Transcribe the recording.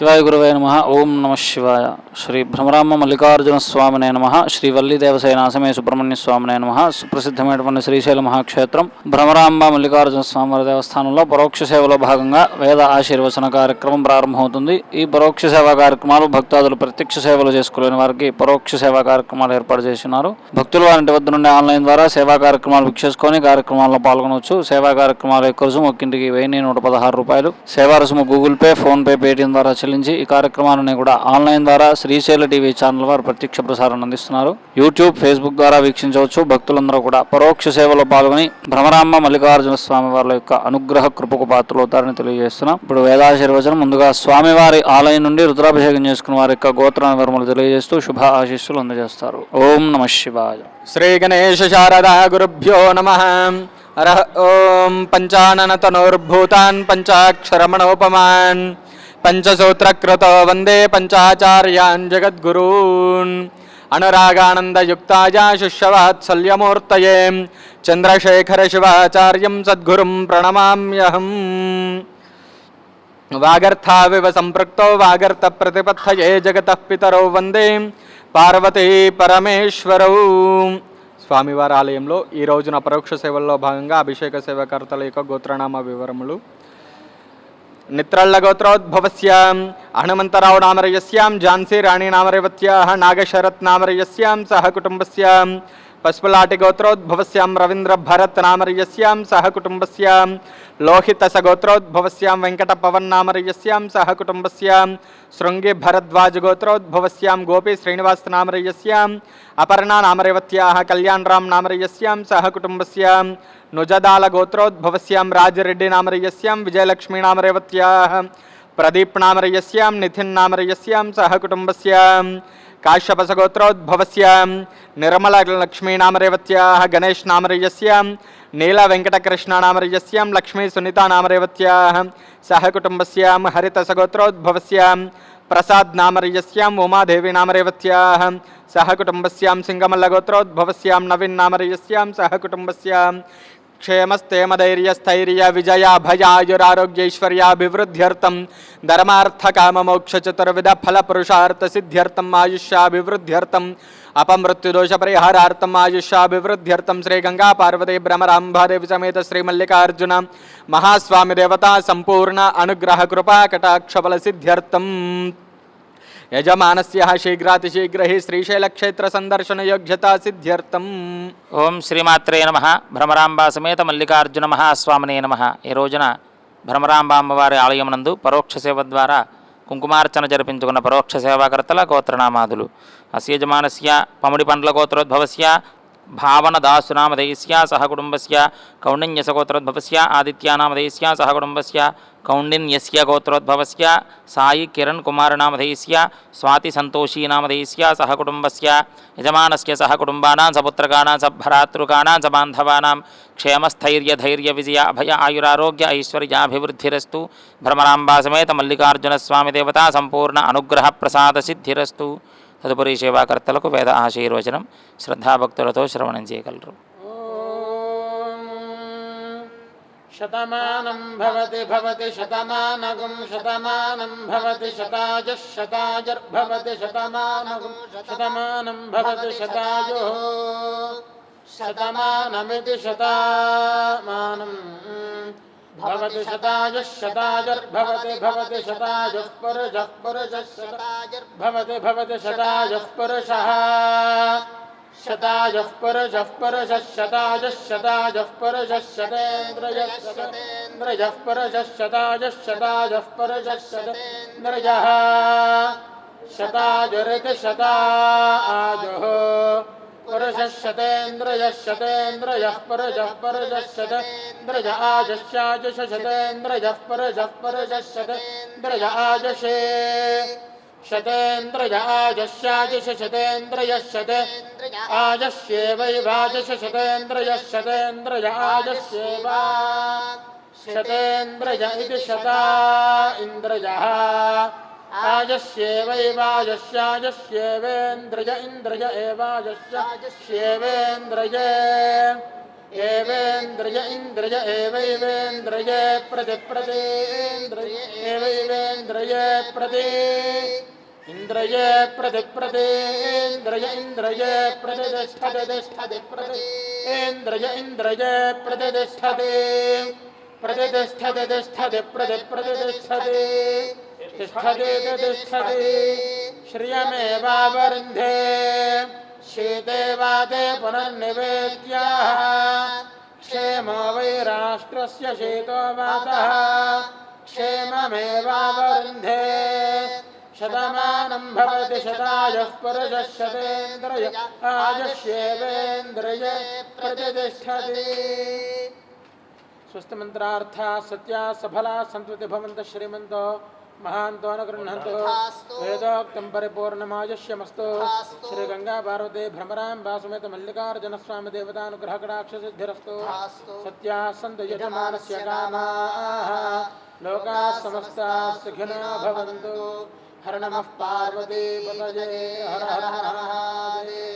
శివాయ గురువే నమః. ఓం నమః శివాయ. శ్రీ భ్రమరామ మల్లికార్జున స్వామినే నమః. శ్రీ వల్లి దేవసేనాసమే సుబ్రహ్మణ్య స్వామినే నమః. సుప్రసిద్ధమైనటువంటి శ్రీశైల మహాక్షేత్రం భ్రమరాంబ మల్లికార్జున స్వామివారి దేవస్థానంలో పరోక్ష సేవలో భాగంగా వేద ఆశీర్వచన కార్యక్రమం ప్రారంభమవుతుంది. ఈ పరోక్ష సేవా కార్యక్రమాలు భక్తాదులు ప్రత్యక్ష సేవలు చేసుకోలేని వారికి పరోక్ష సేవా కార్యక్రమాలు ఏర్పాటు చేస్తున్నారు. భక్తులు వారి వద్ద నుండి ఆన్లైన్ ద్వారా సేవా కార్యక్రమాలు బుక్ చేసుకొని కార్యక్రమాల్లో పాల్గొనవచ్చు. సేవా కార్యక్రమాల యొక్క రుసుము ఒక్కింటికి 1116 రూపాయలు. సేవా రుసుము Google pay, phone pay, Paytm ద్వారా చెల్లించి ఈ కార్యక్రమాలను కూడా ఆన్లైన్ ద్వారా శ్రీశైల టీవీ ఛానల్ వారు ప్రత్యక్ష ప్రసారం అందిస్తున్నారు. యూట్యూబ్, ఫేస్బుక్ ద్వారా వీక్షించవచ్చు. భక్తులందరూ కూడా పరోక్ష సేవలో పాల్గొని భ్రమరాంబ మల్లికార్జున స్వామి వారి యొక్క అనుగ్రహ కృపకు పాత్రలవుతారని తెలియజేస్తున్నాం. ఇప్పుడు వేదాశీర్వచనం. ముందుగా స్వామివారి ఆలయం నుండి రుద్రాభిషేకం చేసుకున్న వారి యొక్క గోత్ర వివరములు తెలియజేస్తూ శుభ ఆశీస్సులు అందజేస్తారు. ఓం నమః శివాయ. శ్రీ గణేశ శారదా గురుభ్యో నమః. హరః ఓం. పంచాననతనోర్భూతాన్ పంచాక్షరమణోపమాన్ పంచసూత్రకృతో వందే పంచాచార్యాన్ జగద్గురూన్. అనురాగానందయుక్తాయ శిష్యవాత్సల్యమూర్తయే చంద్రశేఖర శివాచార్యం సద్గురుం ప్రణమామ్యహం. వాగర్థావివ సంపృక్తో వాగర్థ ప్రతిపత్తయే జగతః పితరౌ వందే పార్వతీ పరమేశ్వరౌ. స్వామివారి ఆలయంలో ఈ రోజున పరోక్ష సేవల్లో భాగంగా అభిషేక సేవకర్తల యొక్క గోత్రనామ వివరములు. నిత్రళ్ళ గోత్రోద్భవస్య హనుమంతరావు నామరయస్యాం ఝాన్సీ రాణి నామరేవత్యాః నాగశరత్ నామరయస్యాం సహ కుటుంబస్య పశుపలాటి గోత్రోద్భవస్యాం రవీంద్ర భరత్ నామరయస్యాం సహ కుటుంబస్యాం లోహితస గోత్రోద్భవస్యాం వెంకట పవన్ నామరయస్యాం సహ కుటుంబస్యాం శృంగి భరద్వాజ గోత్రోద్భవస్యాం గోపి శ్రీనివాస్ నామరయస్యాం అపర్ణా నామరేవత్యాః కళ్యాణ్ రామ్ నామరయస్యాం సహ కుటుంబస్యాం నుజదాల గోత్రోద్భవస్యాం రాజరెడ్డి నామరయస్యాం విజయలక్ష్మీ నామరేవత్యాః ప్రదీప్ నామరయస్యాం నితిన్ నామరయస్యాం సహ కుటుంబస్యాం కాశ్యపస గోత్రోద్భవస్యాం నిర్మల లక్ష్మీ నామరేవత్యాః గణేష్ నామరయస్యాం నీల వెంకటకృష్ణ నామరయస్యాం లక్ష్మీ సునీత నామరేవత్యాః సహ కుటుంబస్యాం హరితస గోత్రోద్భవస్యాం ప్రసాద్ నామరయస్యాం ఉమాదేవి నామరేవత్యాః సహ కుటుంబస్యాం సింగమల్ల గోత్రోద్భవస్యాం నవీన్ నామరయస్యాం సహ కుటుంబస్యాం క్షేమస్థేమధైర్యస్థైర్య విజయ భయాయురారోగ్యైశ్వర్యాభివృద్ధ్యర్థం ధర్మార్థకామమోక్షచతుర్విధ ఫలపురుషార్థసిద్ధ్యర్థం ఆయుష్యాభివృద్ధ్యర్థం అపమృత్యుదోష పరిహారార్థం ఆయుష్యాభివృద్ధ్యర్థం శ్రీ గంగా పార్వతీ భ్రమరాంబాదేవి సమేత శ్రీ మల్లికార్జున మహాస్వామి దేవతా సంపూర్ణ అనుగ్రహ కృపా కటాక్షఫల సిద్ధ్యర్థం యజమానస్య శీఘ్రాతిశీఘ్ర శ్రీశైలక్షేత్ర సందర్శన యోగ్యతా సిద్ధ్యర్థం. ఓం శ్రీమాత్రే నమః. భ్రమరాంబ సమేత మల్లికార్జున మహాస్వామినే నమః. ఈ రోజున భ్రమరాంబామ్మవారి ఆలయం నందు పరోక్ష సేవ ద్వారా కుంకుమార్చన జరిపించుకున్న పరోక్ష సేవాకర్తల గోత్రనామాదులు. అస్య యజమానస్య పముడి పండ్ల గోత్రోద్భవస్య భావనదాసునామధేయస్య సహ కుటుంబస్య కౌండిన్యస గోత్రోద్భవస్య ఆదిత్యానామధేయస్య సహ కుటుంబస్య కౌండిన్యస్య గోత్రోద్భవస్య సాయి కిరణ్ కుమారనామధేయస్య స్వాతి సంతోషీ నామధేయస్య సహ కుటుంబస్య యజమానస్య సహ కుటుంబానాం సపుత్రకానాం సభ్రాతృకానాం సబాంధవానాం క్షేమస్థైర్య ధైర్య విజయ అభయ ఆయురారోగ్య ఐశ్వర్యాభివృద్ధిరస్తు. భ్రమరాంబా సమేత మల్లికార్జున స్వామి దేవతా సంపూర్ణ అనుగ్రహ ప్రసాద సిద్ధిరస్తు. తదుపరి సేవాకర్తలకు వేద ఆశీర్వచనం శ్రద్ధాభక్తులతో శ్రవణం చేయగలరు. శతమానం భవతి భవతి శతమానగుం శతమానం భవతి శతాజః శతాజర్భవతి శతమానగుం శతమానం భవతి శతాజుః శతమానమితి శతమానం భవతి శతాజః శతాజర్భవతి భవతి శతాజః పురుషః పురుషः శతాజర్భవతి భవతి శతాజః పురుషः శతాజః పురుషః పురుషः శతాజః శతాజః పురుషः శతేంద్రియః శతేంద్రియః పురుషः శతాజః శతాజః పురుషः శతేంద్రియః శతాజురితి శతాజుః పురుషः శతేంద్రియః శతేంద్రియః పురుషः పురుషः శతేంద్రియ ఆజస్యాజుష శతేంద్రియః పురుషः పురుషः శతేంద్రియ ఆజషే శతేంద్రియ ఆజస్యాజుష శతేంద్రియః శతేంద్రియ ఆజస్యేవైవాజష శతేంద్రియః శతేంద్రియ ఆజస్యేవ శతేంద్రియ ఇది శతా ఇంద్రియః ఆజస్యేవైవాజస్యాజస్యేవేంద్రియ ఇంద్రియ ఏవాజస్యాజస్యేవేంద్రియే एवेन्द्रय इन्द्रय एवैवेन्द्रय प्रतिप्रदेन्द्रय एवैवेन्द्रय प्रदे इन्द्रय प्रतिप्रदेन्द्रय इन्द्रय प्रतिष्ठते प्रदे इन्द्रय इन्द्रय प्रतिष्ठते प्रतिष्ठते तिष्ठते प्रतिष्ठते तिष्ठते तिष्ठते श्रियमेवावरुन्धे शीते वाते पुनर्निवेद्याः क्षेमो वै राष्ट्रस्य शीतो वातः क्षेममेवावरुन्धे शतमानं भवति शतायुः पुरुषः शतेन्द्रिय आयुष्येवेन्द्रिय प्रतिष्ठते स्वस्तिमन्त्रार्थाः सत्याः सफलाः सन्तु भवन्तः श्रीमन्तो महान्तो न गृह्णन्तु वेदोक्तं परिपूर्णमायुष्यमस्तु श्रीगंगा पार्वती भ्रमराम्बा समेत मल्लिकार्जुनस्वामी देवतानुग्रहकटाक्षसिद्धिरस्तु सत्याः सन्तु यजमानस्य कामाः लोकाः समस्ताः सुखिनो भवन्तु हर नमः पार्वती पतये हर हर महादेव।